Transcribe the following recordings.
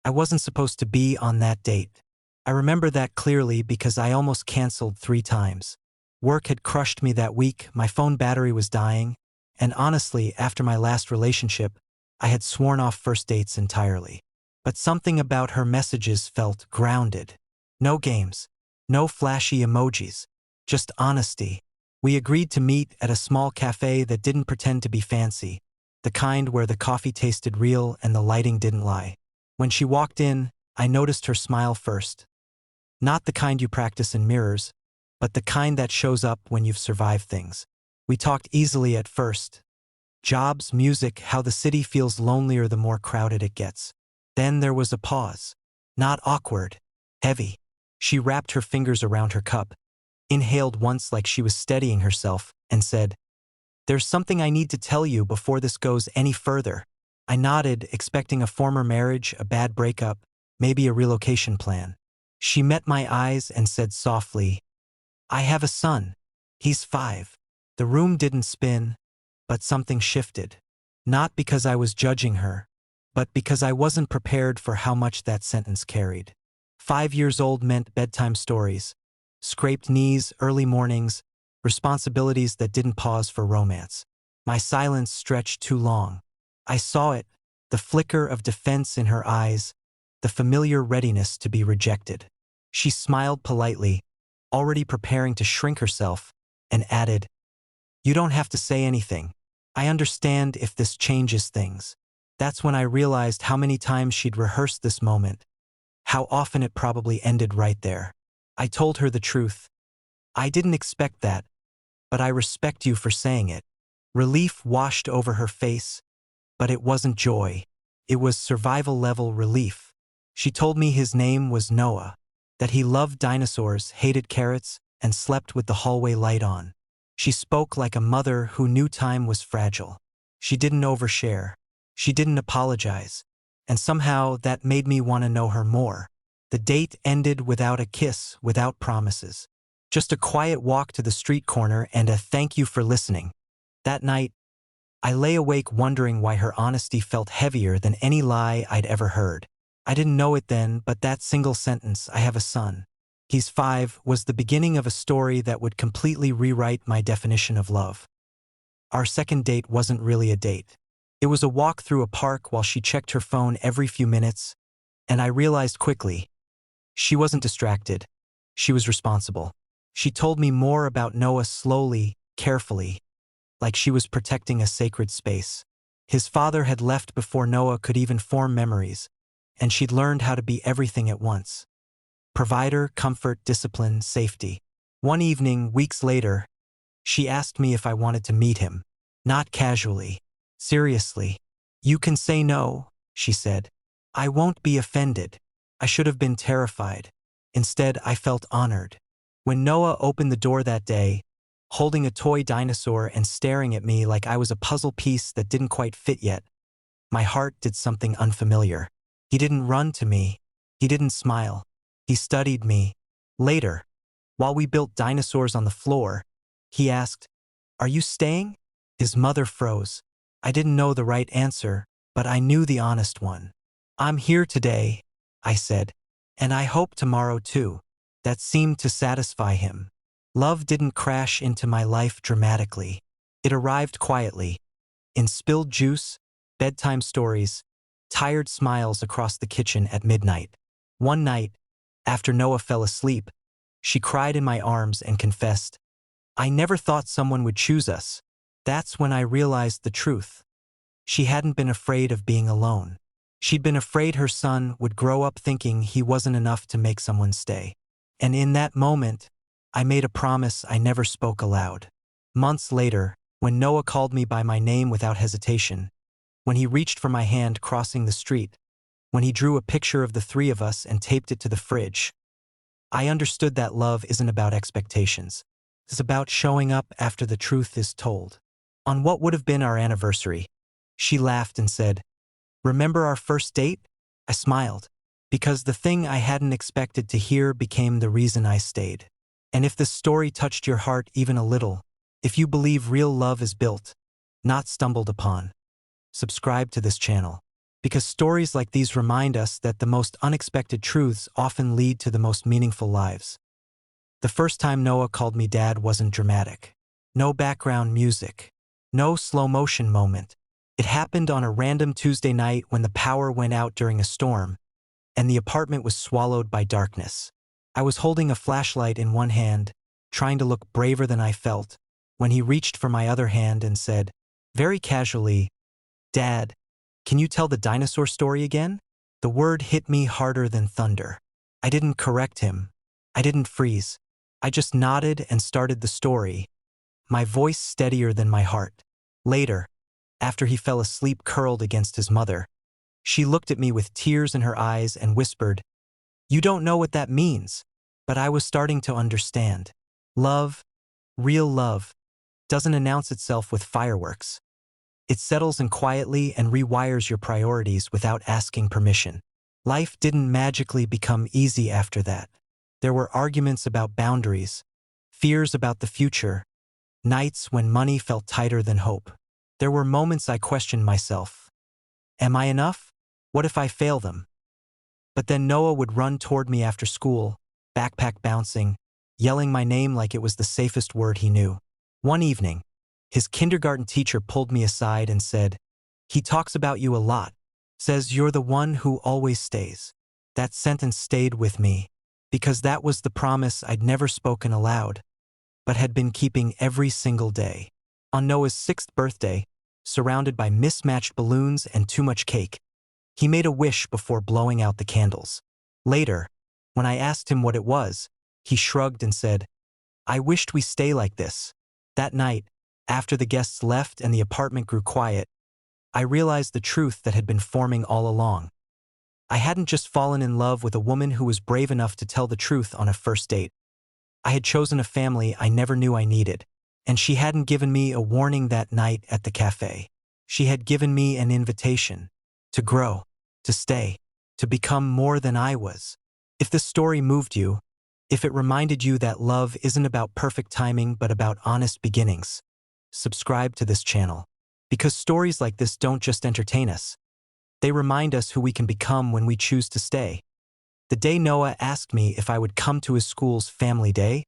I wasn't supposed to be on that date. I remember that clearly because I almost canceled 3 times. Work had crushed me that week, my phone battery was dying, and honestly, after my last relationship, I had sworn off first dates entirely. But something about her messages felt grounded. No games, no flashy emojis, just honesty. We agreed to meet at a small cafe that didn't pretend to be fancy, the kind where the coffee tasted real and the lighting didn't lie. When she walked in, I noticed her smile first. Not the kind you practice in mirrors, but the kind that shows up when you've survived things. We talked easily at first. Jobs, music, how the city feels lonelier the more crowded it gets. Then there was a pause. Not awkward, heavy. She wrapped her fingers around her cup, inhaled once like she was steadying herself, and said, "There's something I need to tell you before this goes any further." I nodded, expecting a former marriage, a bad breakup, maybe a relocation plan. She met my eyes and said softly, "I have a son. He's 5. The room didn't spin, but something shifted. Not because I was judging her, but because I wasn't prepared for how much that sentence carried. 5 years old meant bedtime stories, scraped knees, early mornings, responsibilities that didn't pause for romance. My silence stretched too long. I saw it, the flicker of defense in her eyes, the familiar readiness to be rejected. She smiled politely, already preparing to shrink herself, and added, "You don't have to say anything. I understand if this changes things." That's when I realized how many times she'd rehearsed this moment, how often it probably ended right there. I told her the truth. "I didn't expect that, but I respect you for saying it." Relief washed over her face, but it wasn't joy. It was survival-level relief. She told me his name was Noah, that he loved dinosaurs, hated carrots, and slept with the hallway light on. She spoke like a mother who knew time was fragile. She didn't overshare. She didn't apologize. And somehow that made me want to know her more. The date ended without a kiss, without promises. Just a quiet walk to the street corner and a "thank you for listening." That night, I lay awake wondering why her honesty felt heavier than any lie I'd ever heard. I didn't know it then, but that single sentence, "I have a son. He's 5, was the beginning of a story that would completely rewrite my definition of love. Our second date wasn't really a date. It was a walk through a park while she checked her phone every few minutes, and I realized quickly, she wasn't distracted. She was responsible. She told me more about Noah slowly, carefully, like she was protecting a sacred space. His father had left before Noah could even form memories, and she'd learned how to be everything at once. Provider, comfort, discipline, safety. One evening, weeks later, she asked me if I wanted to meet him. Not casually. Seriously. "You can say no," she said. "I won't be offended." I should have been terrified. Instead, I felt honored. When Noah opened the door that day, holding a toy dinosaur and staring at me like I was a puzzle piece that didn't quite fit yet, my heart did something unfamiliar. He didn't run to me. He didn't smile. He studied me. Later, while we built dinosaurs on the floor, he asked, "Are you staying?" His mother froze. I didn't know the right answer, but I knew the honest one. "I'm here today," I said, "and I hope tomorrow too." That seemed to satisfy him. Love didn't crash into my life dramatically. It arrived quietly, in spilled juice, bedtime stories, tired smiles across the kitchen at midnight. One night, after Noah fell asleep, she cried in my arms and confessed, "I never thought someone would choose us." That's when I realized the truth. She hadn't been afraid of being alone. She'd been afraid her son would grow up thinking he wasn't enough to make someone stay. And in that moment, I made a promise I never spoke aloud. Months later, when Noah called me by my name without hesitation, when he reached for my hand crossing the street, when he drew a picture of the 3 of us and taped it to the fridge, I understood that love isn't about expectations. It's about showing up after the truth is told. On what would have been our anniversary, she laughed and said, "Remember our first date?" I smiled, because the thing I hadn't expected to hear became the reason I stayed. And if this story touched your heart even a little, if you believe real love is built, not stumbled upon, subscribe to this channel. because stories like these remind us that the most unexpected truths often lead to the most meaningful lives. The first time Noah called me dad wasn't dramatic. No background music. No slow motion moment. It happened on a random Tuesday night when the power went out during a storm, and the apartment was swallowed by darkness. I was holding a flashlight in one hand, trying to look braver than I felt, when he reached for my other hand and said, very casually, "Dad, can you tell the dinosaur story again?" The word hit me harder than thunder. I didn't correct him. I didn't freeze. I just nodded and started the story, my voice steadier than my heart. Later, after he fell asleep curled against his mother, she looked at me with tears in her eyes and whispered, "You don't know what that means." But I was starting to understand. Love, real love, doesn't announce itself with fireworks. It settles in quietly and rewires your priorities without asking permission. Life didn't magically become easy after that. There were arguments about boundaries, fears about the future, nights when money felt tighter than hope. There were moments I questioned myself. Am I enough? What if I fail them? But then Noah would run toward me after school, backpack bouncing, yelling my name like it was the safest word he knew. One evening, his kindergarten teacher pulled me aside and said, "He talks about you a lot, says you're the one who always stays." That sentence stayed with me, because that was the promise I'd never spoken aloud, but had been keeping every single day. On Noah's 6th birthday, surrounded by mismatched balloons and too much cake, he made a wish before blowing out the candles. Later, when I asked him what it was, he shrugged and said, "I wished we stay like this." That night, after the guests left and the apartment grew quiet, I realized the truth that had been forming all along. I hadn't just fallen in love with a woman who was brave enough to tell the truth on a first date. I had chosen a family I never knew I needed, and she hadn't given me a warning that night at the cafe. She had given me an invitation to grow, to stay, to become more than I was. If this story moved you, if it reminded you that love isn't about perfect timing but about honest beginnings, subscribe to this channel. Because stories like this don't just entertain us. They remind us who we can become when we choose to stay. The day Noah asked me if I would come to his school's family day,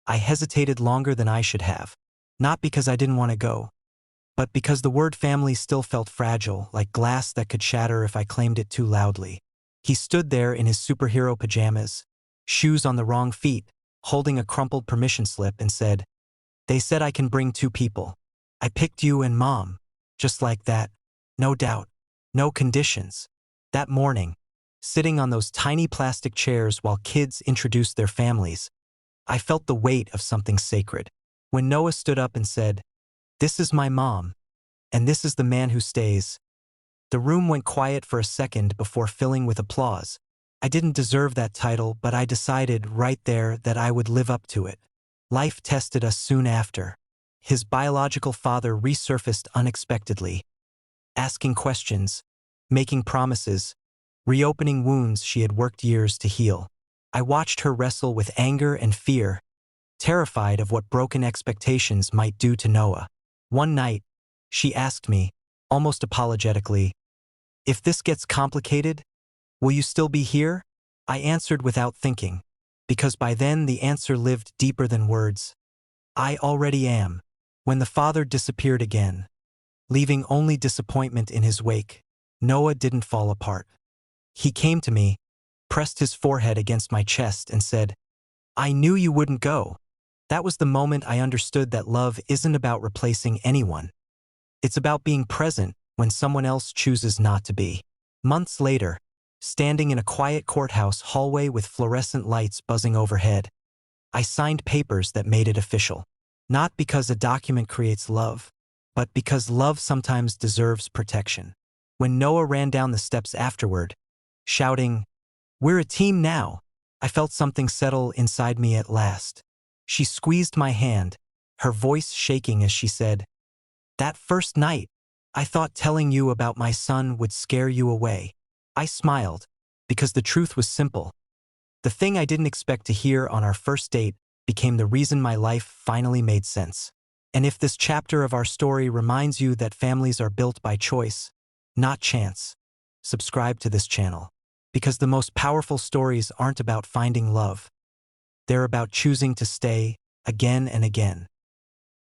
I hesitated longer than I should have. Not because I didn't want to go, but because the word family still felt fragile, like glass that could shatter if I claimed it too loudly. He stood there in his superhero pajamas, shoes on the wrong feet, holding a crumpled permission slip, and said, "They said I can bring 2 people. I picked you and Mom." Just like that. No doubt. No conditions. That morning, sitting on those tiny plastic chairs while kids introduced their families, I felt the weight of something sacred. When Noah stood up and said, "This is my mom, and this is the man who stays," the room went quiet for a second before filling with applause. I didn't deserve that title, but I decided right there that I would live up to it. Life tested us soon after. His biological father resurfaced unexpectedly, asking questions, making promises, reopening wounds she had worked years to heal. I watched her wrestle with anger and fear, terrified of what broken expectations might do to Noah. One night, she asked me, almost apologetically, "If this gets complicated, will you still be here?" I answered without thinking, because by then the answer lived deeper than words. I already am. When the father disappeared again, leaving only disappointment in his wake, Noah didn't fall apart. He came to me, pressed his forehead against my chest, and said, "I knew you wouldn't go." That was the moment I understood that love isn't about replacing anyone. It's about being present when someone else chooses not to be. Months later, standing in a quiet courthouse hallway with fluorescent lights buzzing overhead, I signed papers that made it official. Not because a document creates love, but because love sometimes deserves protection. When Noah ran down the steps afterward, shouting, "We're a team now," I felt something settle inside me at last. She squeezed my hand, her voice shaking as she said, "That first night, I thought telling you about my son would scare you away." I smiled, because the truth was simple. The thing I didn't expect to hear on our first date became the reason my life finally made sense. And if this chapter of our story reminds you that families are built by choice, not chance, subscribe to this channel. Because the most powerful stories aren't about finding love. They're about choosing to stay again and again.